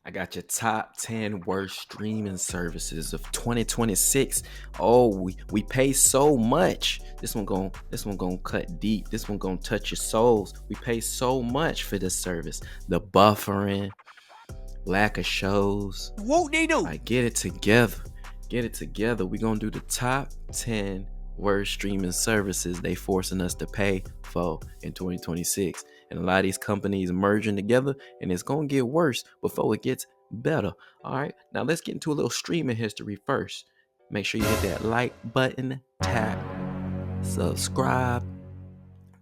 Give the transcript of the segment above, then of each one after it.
I got your top 10 worst streaming services of 2026. Oh, we pay so much. This one going cut deep. This one going to touch your souls. We pay so much for this service. The buffering, lack of shows. Whoop de doo. Like, get it together. Get it together. We're going to do the top 10 worst streaming services they forcing us to pay for in 2026. And a lot of these companies merging together, and it's going to get worse before it gets better. All right. Now let's get into a little streaming history first. Make sure you hit that like button, tap, subscribe,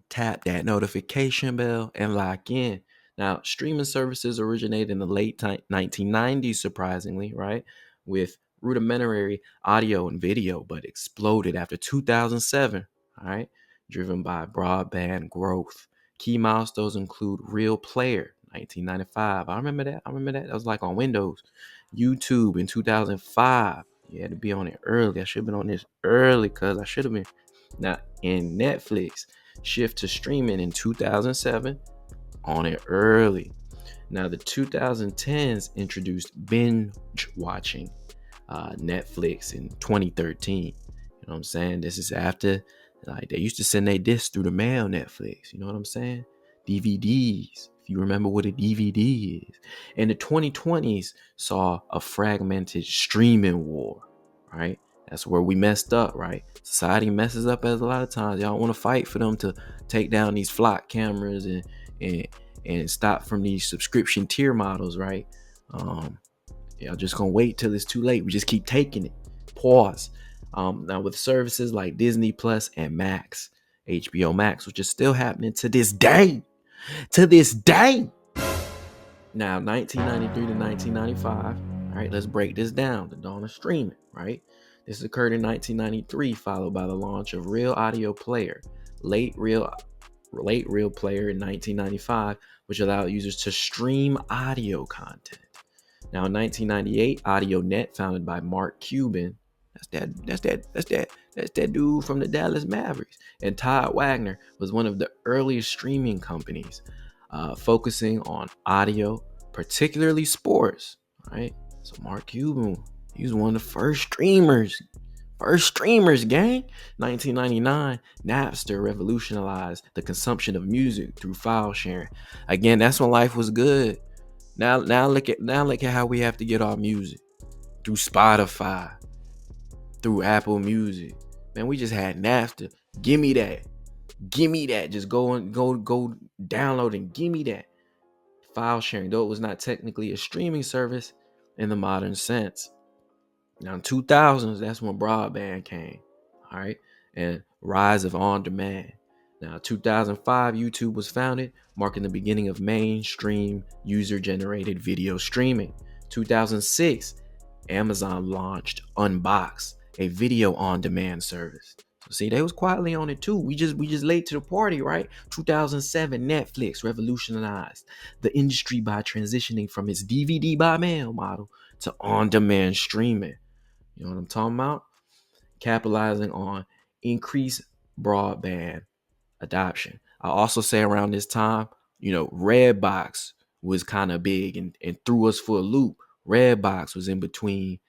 tap that notification bell, and lock in. Now, streaming services originated in the late 1990s, surprisingly, right? With rudimentary audio and video, but exploded after 2007, all right? Driven by broadband growth. Key milestones include Real Player, 1995. I remember that. That was like on Windows. YouTube in 2005. You had to be on it early. I should have been on this early because I should have been. Now, in Netflix, shift to streaming in 2007, on it early. Now, the 2010s introduced binge watching, Netflix in 2013. You know what I'm saying? This is after, like, they used to send their discs through the mail, Netflix. You know what I'm saying? DVDs, if you remember what a DVD is. And the 2020s saw a fragmented streaming war, right? That's where we messed up, right? Society messes up as a lot of times. Y'all want to fight for them to take down these flock cameras and stop from these subscription tier models, right? Y'all just gonna wait till it's too late. We just keep taking it. Pause. Now with services like Disney Plus and Max, HBO Max, which is still happening to this day. To this day. Now, 1993 to 1995. All right, let's break this down. The dawn of streaming, right? This occurred in 1993, followed by the launch of Real Audio Player, late Real Player in 1995, which allowed users to stream audio content. Now, in 1998, AudioNet, founded by Mark Cuban, that's that dude from the Dallas Mavericks, and Todd Wagner, was one of the earliest streaming companies, focusing on audio, particularly sports. Right? So Mark Cuban, he was one of the first streamers. Gang. 1999, Napster revolutionized the consumption of music through file sharing. Again, that's when life was good. Now look at how we have to get our music through Spotify, through Apple Music. Man, we just had Napster. Give me that. Just go download and give me that. File sharing, though it was not technically a streaming service in the modern sense. Now in 2000s, that's when broadband came, all right, and rise of on-demand. Now 2005, YouTube was founded, marking the beginning of mainstream user-generated video streaming. 2006, Amazon launched Unbox, a video on-demand service. So see, they was quietly on it too. We just late to the party, right? 2007, Netflix revolutionized the industry by transitioning from its DVD by mail model to on-demand streaming. You know what I'm talking about? Capitalizing on increased broadband adoption. I also say around this time, Redbox was kind of big and threw us for a loop. Redbox was in between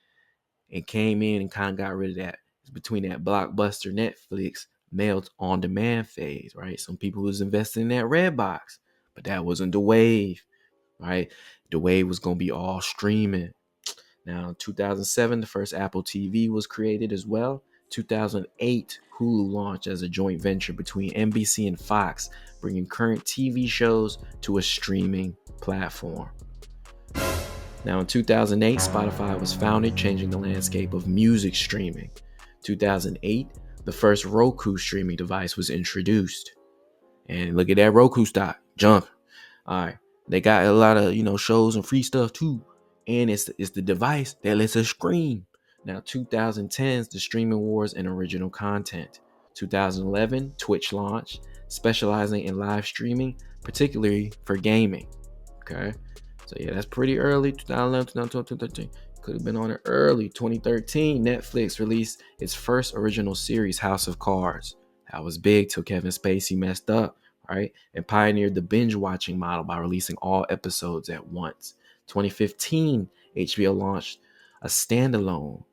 and came in and kind of got rid of that. It's between that Blockbuster Netflix mailed on demand phase, right? Some people was investing in that Redbox, but that wasn't the wave, right? The wave was going to be all streaming. Now, in 2007, the first Apple TV was created as well. 2008, Hulu launched as a joint venture between NBC and Fox, bringing current TV shows to a streaming platform. Now, in 2008, Spotify was founded, changing the landscape of music streaming. 2008, the first Roku streaming device was introduced. And look at that Roku stock, jump. All right, they got a lot of, shows and free stuff too. And it's the device that lets us stream. Now, 2010s, the streaming wars and original content. 2011, Twitch launched, specializing in live streaming, particularly for gaming. Okay, so yeah, that's pretty early. 2011, 2012, 2013. Could have been on it early. 2013, Netflix released its first original series, House of Cards. That was big till Kevin Spacey messed up, right? And pioneered the binge watching model by releasing all episodes at once. 2015, HBO launched a standalone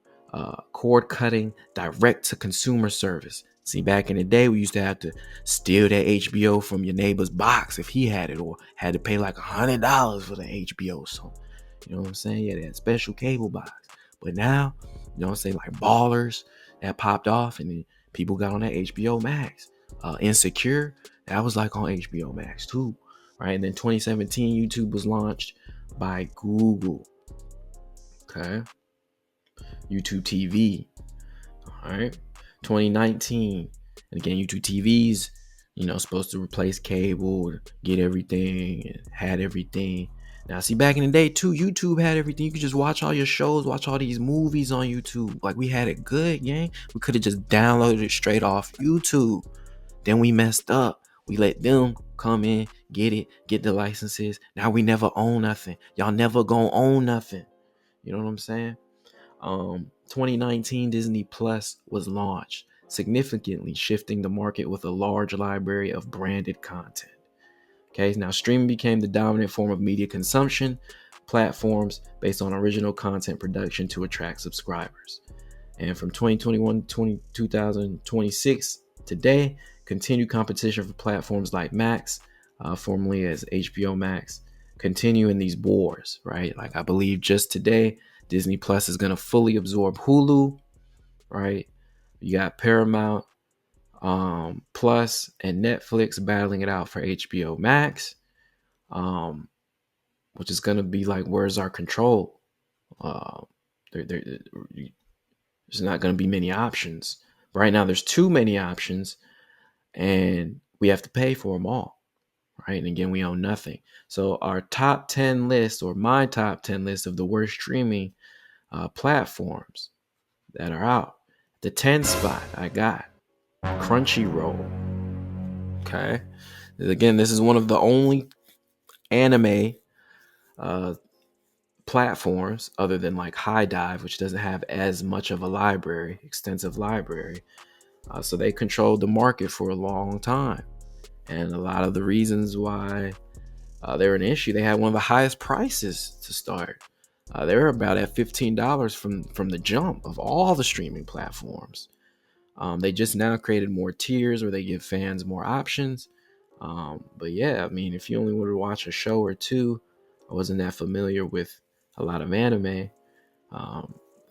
cord-cutting direct-to-consumer service. See, back in the day, we used to have to steal that HBO from your neighbor's box if he had it, or had to pay like $100 for the HBO. So, you know what I'm saying? Yeah, that special cable box. But now, you know what I'm saying, like Ballers, that popped off, and then people got on that HBO Max. Insecure, that was like on HBO Max too, right? And then 2017, YouTube was launched by Google. Okay, YouTube TV. All right, 2019, and again, YouTube TV's, supposed to replace cable, get everything, and had everything. Now, see, back in the day too, YouTube had everything. You could just watch all your shows, watch all these movies on YouTube. Like, we had it good, gang. We could have just downloaded it straight off YouTube. Then we messed up. We let them come in, get the licenses. Now we never own nothing. Y'all never gonna own nothing. You know what I'm saying? 2019, Disney Plus was launched, significantly shifting the market with a large library of branded content. Okay, now streaming became the dominant form of media consumption, platforms based on original content production to attract subscribers. And from 2021 to 2026, today, continued competition for platforms like Max, formerly as HBO Max, continue in these wars, right? Like, I believe just today, Disney Plus is going to fully absorb Hulu, right? You got Paramount Plus and Netflix battling it out for HBO Max, which is going to be like, where's our control? There's not going to be many options. Right now, there's too many options, and we have to pay for them all, right? And again, we own nothing. So our top 10 list, or my top 10 list of the worst streaming platforms that are out. The 10th spot, I got Crunchyroll. Okay. Again, this is one of the only anime platforms other than like High Dive, which doesn't have as much of a extensive library. So they controlled the market for a long time. And a lot of the reasons why they were an issue, they had one of the highest prices to start. They were about at $15 from the jump of all the streaming platforms. They just now created more tiers where they give fans more options. But yeah, I mean, if you only want to watch a show or two, I wasn't that familiar with a lot of anime. I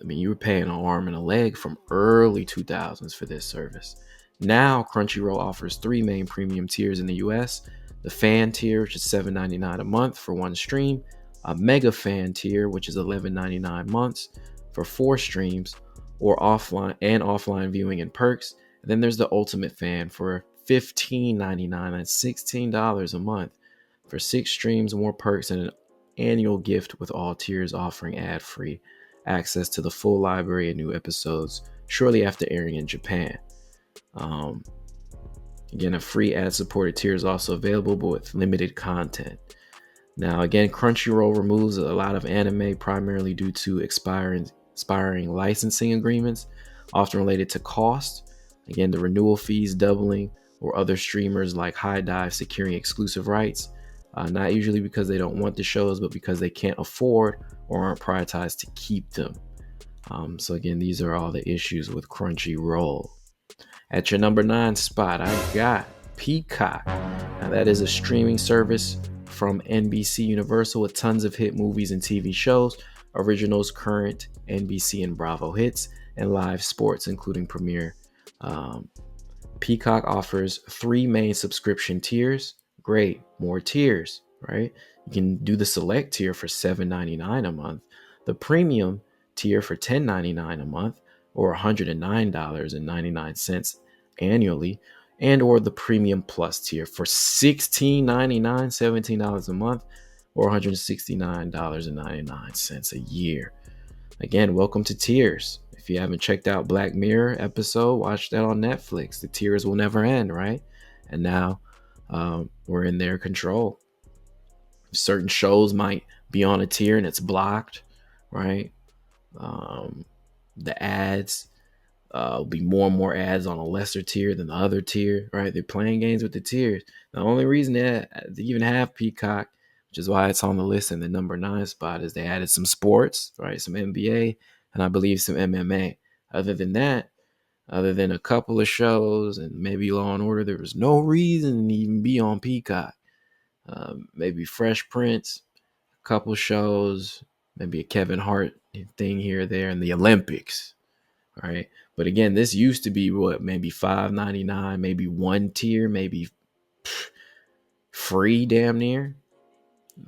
mean, you were paying an arm and a leg from early 2000s for this service. Now, Crunchyroll offers 3 main premium tiers in the US. The fan tier, which is $7.99 a month for 1 stream. A mega fan tier, which is $11.99 months for 4 streams, or offline viewing and perks. And then there's the ultimate fan for $15.99. That's $16 a month for 6 streams, more perks, and an annual gift with all tiers offering ad-free access to the full library and new episodes shortly after airing in Japan. Again, a free ad-supported tier is also available, but with limited content. Now, again, Crunchyroll removes a lot of anime primarily due to expiring licensing agreements, often related to cost. Again, the renewal fees doubling, or other streamers like High Dive securing exclusive rights, not usually because they don't want the shows, but because they can't afford or aren't prioritized to keep them. So again, these are all the issues with Crunchyroll. At your number 9 spot, I got Peacock. Now, that is a streaming service from NBC Universal with tons of hit movies and TV shows, originals, current NBC and Bravo hits, and live sports, including Premiere. Peacock offers 3 main subscription tiers. Great, more tiers, right? You can do the select tier for $7.99 a month, the premium tier for $10.99 a month, or $109.99 annually, and or the premium plus tier for $16.99, $17 a month, or $169.99 a year. Again, welcome to tiers. If you haven't checked out Black Mirror episode, watch that on Netflix. The tiers will never end, right? And now we're in their control. Certain shows might be on a tier and it's blocked, right? The ads will be more and more ads on a lesser tier than the other tier, right? They're playing games with the tiers. The only reason that they even have Peacock, which is why it's on the list. And the number 9 spot is they added some sports, right? Some NBA, and I believe some MMA. Other than that, other than a couple of shows and maybe Law and Order, there was no reason to even be on Peacock. Maybe Fresh Prince, a couple shows, maybe a Kevin Hart thing here or there, and the Olympics, right? But again, this used to be what, maybe $5.99, maybe one tier, maybe free, damn near.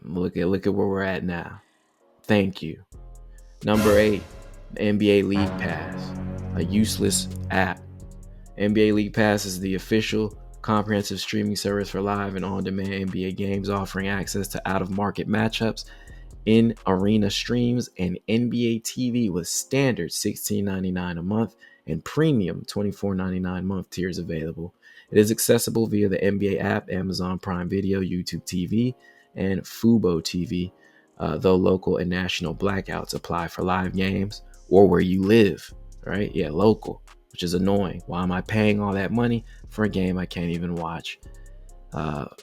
Look at where we're at now. Thank you. Number 8, NBA League Pass, a useless app. NBA League Pass is the official comprehensive streaming service for live and on-demand NBA games, offering access to out-of-market matchups, in-arena streams, and NBA TV with standard $16.99 a month and premium $24.99 a month tiers available. It is accessible via the NBA app, Amazon Prime Video, YouTube TV, and Fubo TV, though local and national blackouts apply for live games or where you live, right? Yeah, local, which is annoying. Why am I paying all that money for a game I can't even watch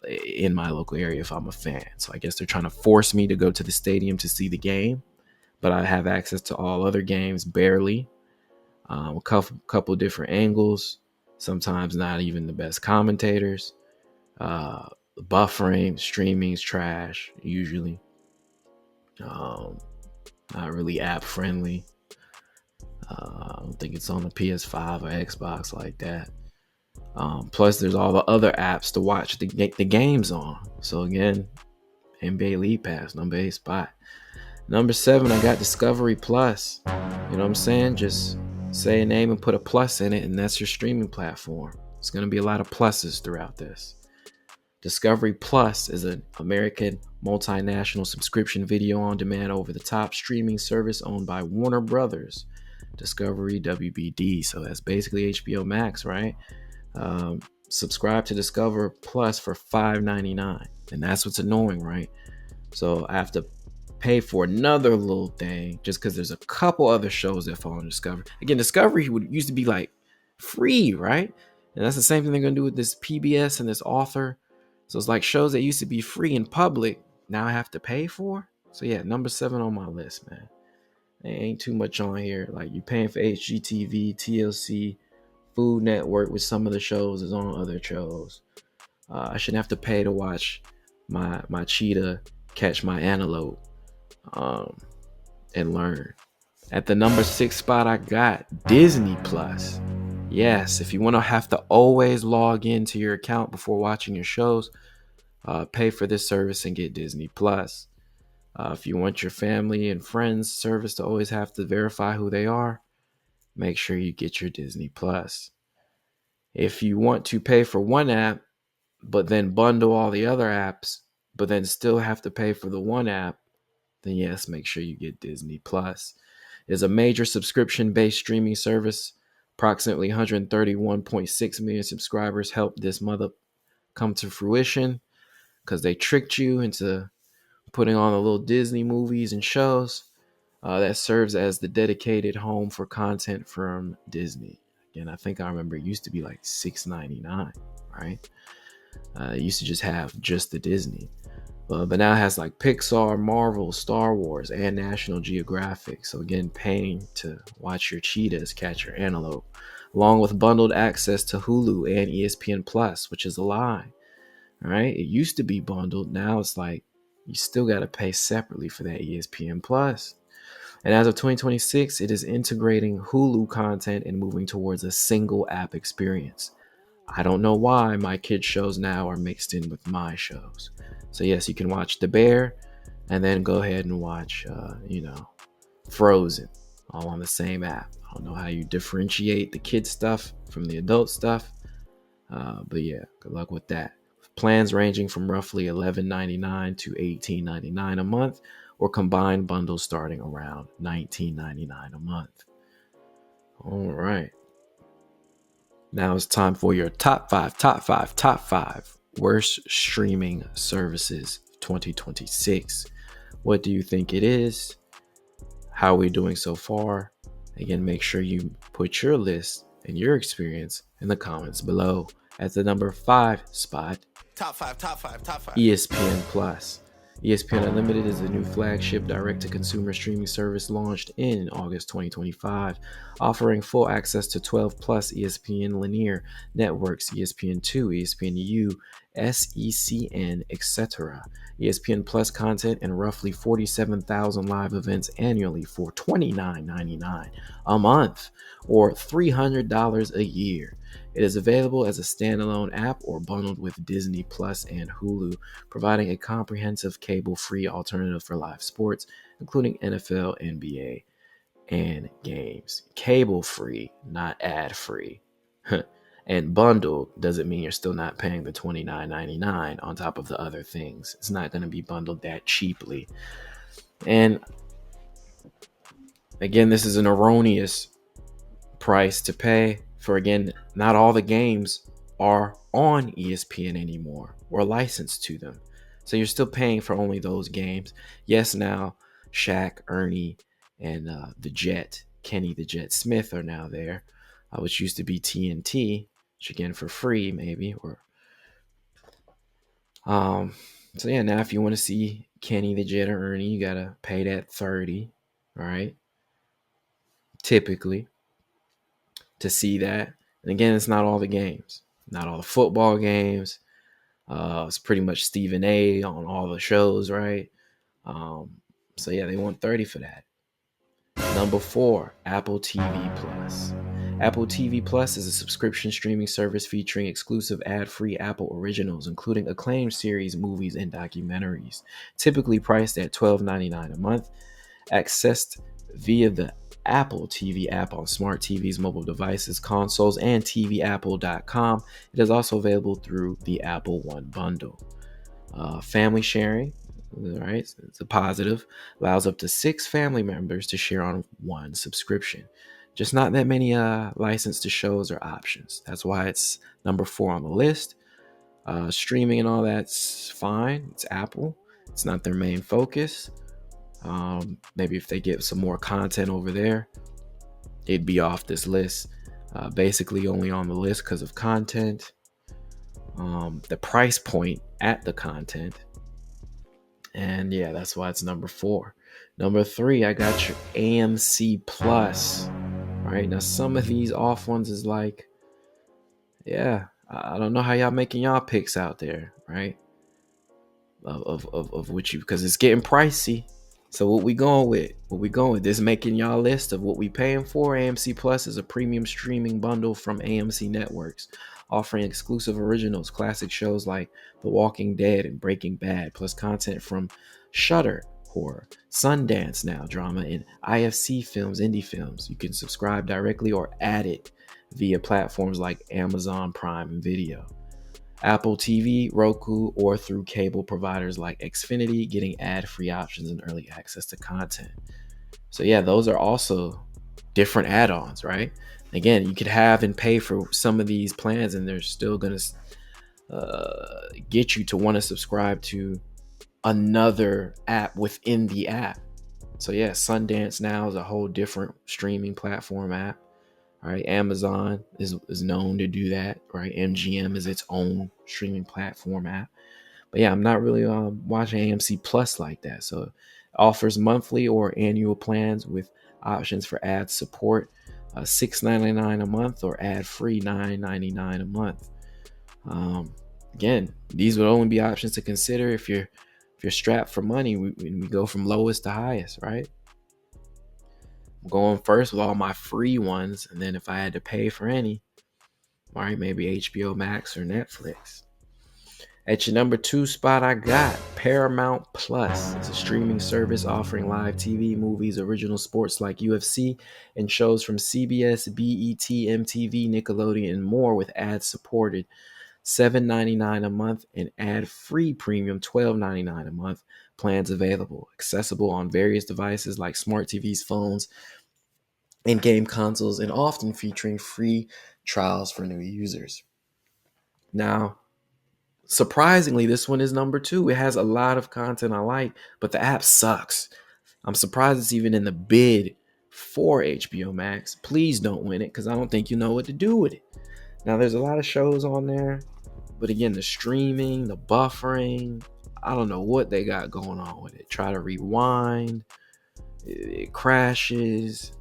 in my local area if I'm a fan? So I guess they're trying to force me to go to the stadium to see the game, but I have access to all other games barely. A couple different angles, sometimes not even the best commentators. Buffering, streaming's trash usually. Not really app friendly. I don't think it's on the PS5 or Xbox like that. Plus, there's all the other apps to watch the games on. So again, NBA League Pass, number 8 spot. Number 7, I got Discovery Plus. You know what I'm saying? Just say a name and put a plus in it, and that's your streaming platform. There's going to be a lot of pluses throughout this. Discovery Plus is an American multinational subscription video on demand over-the-top streaming service owned by Warner Brothers Discovery WBD. So that's basically HBO Max, right? Subscribe to Discover Plus for $5.99, and that's what's annoying, right? So I have to pay for another little thing just because there's a couple other shows that fall on Discovery. Again, Discovery used to be like free, right? And that's the same thing they're gonna do with this PBS and this Author. So it's like shows that used to be free in public now I have to pay for. So yeah, number 7 on my list, man. There ain't too much on here. Like, you paying for HGTV, TLC, Food Network with some of the shows is on other shows. I shouldn't have to pay to watch my cheetah catch my antelope and learn. At the number 6 spot, I got Disney Plus. Yes, if you want to have to always log into your account before watching your shows, pay for this service and get Disney Plus. If you want your family and friends service to always have to verify who they are, make sure you get your Disney Plus. If you want to pay for one app, but then bundle all the other apps, but then still have to pay for the one app, then yes, make sure you get Disney Plus. It's a major subscription-based streaming service. Approximately 131.6 million subscribers helped this mother come to fruition because they tricked you into putting on the little Disney movies and shows that serves as the dedicated home for content from Disney. Again, I think I remember it used to be like $6.99, right? It used to just have just the Disney. But now it has like Pixar, Marvel, Star Wars, and National Geographic. So again, paying to watch your cheetahs catch your antelope, along with bundled access to Hulu and ESPN Plus, which is a lie. All right, it used to be bundled. Now it's like you still got to pay separately for that ESPN Plus. And as of 2026, it is integrating Hulu content and moving towards a single app experience. I don't know why my kids' shows now are mixed in with my shows. So yes, you can watch The Bear and then go ahead and watch, Frozen, all on the same app. I don't know how you differentiate the kid stuff from the adult stuff. But yeah, good luck with that. Plans ranging from roughly $11.99 to $18.99 a month, or combined bundles starting around $19.99 a month. All right. Now it's time for your top five worst streaming services 2026. What do you think it is? How are we doing so far? Again, make sure you put your list and your experience in the comments below. At the number 5 spot, Top five. ESPN Plus. ESPN Unlimited is the new flagship direct-to-consumer streaming service launched in August 2025, offering full access to 12 plus ESPN linear networks, ESPN2, ESPNU, SECN, etc. ESPN Plus content and roughly 47,000 live events annually for $29.99 a month or $300 a year. It is available as a standalone app or bundled with Disney Plus and Hulu, providing a comprehensive cable-free alternative for live sports, including NFL, NBA, and games. Cable-free, not ad-free. And bundled doesn't mean you're still not paying the $29.99 on top of the other things. It's not going to be bundled that cheaply. And again, this is an erroneous price to pay for, again, not all the games are on ESPN anymore or licensed to them. So you're still paying for only those games. Yes, now Shaq, Ernie, and the Jet, Kenny the Jet Smith are now there, which used to be TNT, which again for free maybe. Or so yeah, now if you want to see Kenny the Jet or Ernie, you gotta pay that $30, all right? Typically, to see that. And again, it's not all the games, not all the football games. It's pretty much Stephen A on all the shows, right? So yeah, they want 30 for that. Number 4, Apple TV Plus. Apple TV Plus is a subscription streaming service featuring exclusive ad-free Apple originals, including acclaimed series, movies, and documentaries. Typically priced at $12.99 a month, accessed via the Apple TV app on smart TVs, mobile devices, consoles, and tvapple.com. It is also available through the Apple One bundle. Family sharing, all right, it's a positive, allows up to 6 family members to share on one subscription. Just not that many licensed to shows or options. That's why it's number 4 on the list. Streaming and all that's fine. It's Apple. It's not their main focus. Maybe if they get some more content over there, it'd be off this list. Basically only on the list because of content, the price point at the content, and yeah, that's why it's number 4. Number 3, I got your AMC Plus. All right, now some of these off ones is like, yeah, I don't know how y'all making y'all picks out there, right? Of which you, because it's getting pricey. So what we going with? This making y'all list of what we paying for. AMC Plus is a premium streaming bundle from AMC Networks, offering exclusive originals, classic shows like The Walking Dead and Breaking Bad, plus content from Shudder, horror, Sundance Now, drama, and IFC Films, indie films. You can subscribe directly or add it via platforms like Amazon Prime Video, Apple TV, Roku, or through cable providers like Xfinity, getting ad-free options and early access to content. So yeah, those are also different add-ons, right? Again, you could have and pay for some of these plans, and they're still going to get you to want to subscribe to another app within the app. So yeah, Sundance Now is a whole different streaming platform app. All right, Amazon is known to do that, right? MGM is its own streaming platform app. But yeah, I'm not really watching AMC Plus like that. So it offers monthly or annual plans with options for ad support, $6.99 a month or ad-free $9.99 a month. Again, these would only be options to consider if you're strapped for money. We go from lowest to highest, right? I'm going first with all my free ones, and then if I had to pay for any, all right, maybe HBO Max or Netflix. At your number 2 spot, I got Paramount Plus. It's a streaming service offering live TV, movies, original sports like UFC, and shows from CBS, BET, MTV, Nickelodeon, and more with ad-supported $7.99 a month and ad-free premium $12.99 a month plans available. Accessible on various devices like smart TVs, phones, and game consoles, and often featuring free trials for new users. Now, surprisingly, this one is number 2. It has a lot of content I like, but the app sucks. I'm surprised it's even in the bid for HBO Max. Please don't win it, because I don't think you know what to do with it. Now, there's a lot of shows on there, but again, the streaming, the buffering, I don't know what they got going on with it. Try to rewind, it crashes.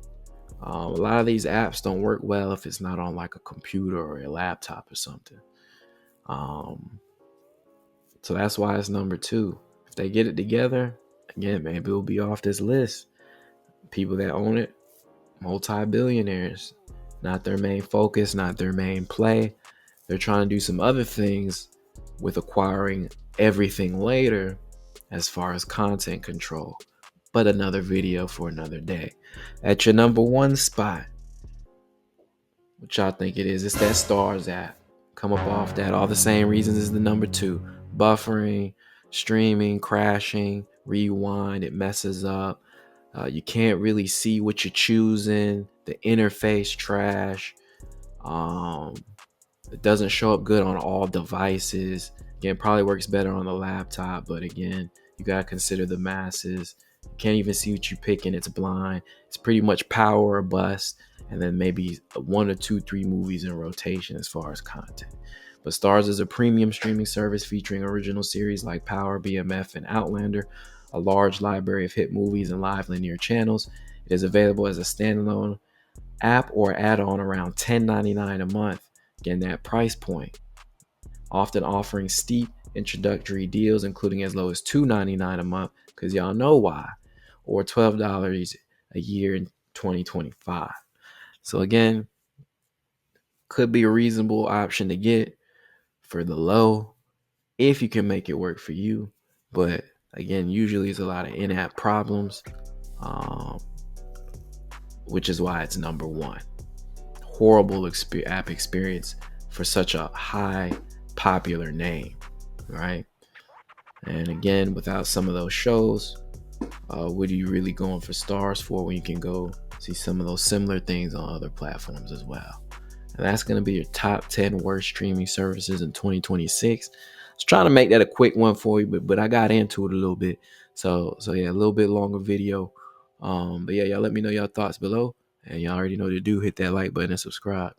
A lot of these apps don't work well if it's not on like a computer or a laptop or something. So that's why it's number 2. If they get it together, again, maybe it'll be off this list. People that own it, multi-billionaires. Not their main focus, not their main play. They're trying to do some other things with acquiring everything later as far as content control. But another video for another day. At your number 1 spot, what y'all think it is? It's that Stars app. Come up off that. All the same reasons as the number 2. Buffering, streaming, crashing, rewind. It messes up. You can't really see what you're choosing. The interface trash. It doesn't show up good on all devices. Again, probably works better on the laptop, but again, you gotta consider the masses. You can't even see what you're picking. It's blind. It's pretty much power or bust, and then maybe 1 or 2, 3 movies in rotation as far as content. But Stars is a premium streaming service featuring original series like Power, BMF, and Outlander, a large library of hit movies and live linear channels. It is available as a standalone app or add-on around $10.99 a month. Again, that price point, often offering steep introductory deals, including as low as $2.99 a month, because y'all know why, or $12 a year in 2025. So again, could be a reasonable option to get for the low if you can make it work for you. But again, usually it's a lot of in-app problems, which is why it's number 1. Horrible app experience for such a high popular name, right? And again, without some of those shows, what are you really going for Stars for when you can go see some of those similar things on other platforms as well? And that's going to be your top 10 worst streaming services in 2026. I was trying to make that a quick one for you, but I got into it a little bit. So yeah, a little bit longer video. But yeah, y'all let me know your thoughts below. And y'all already know what to do. Hit that like button and subscribe.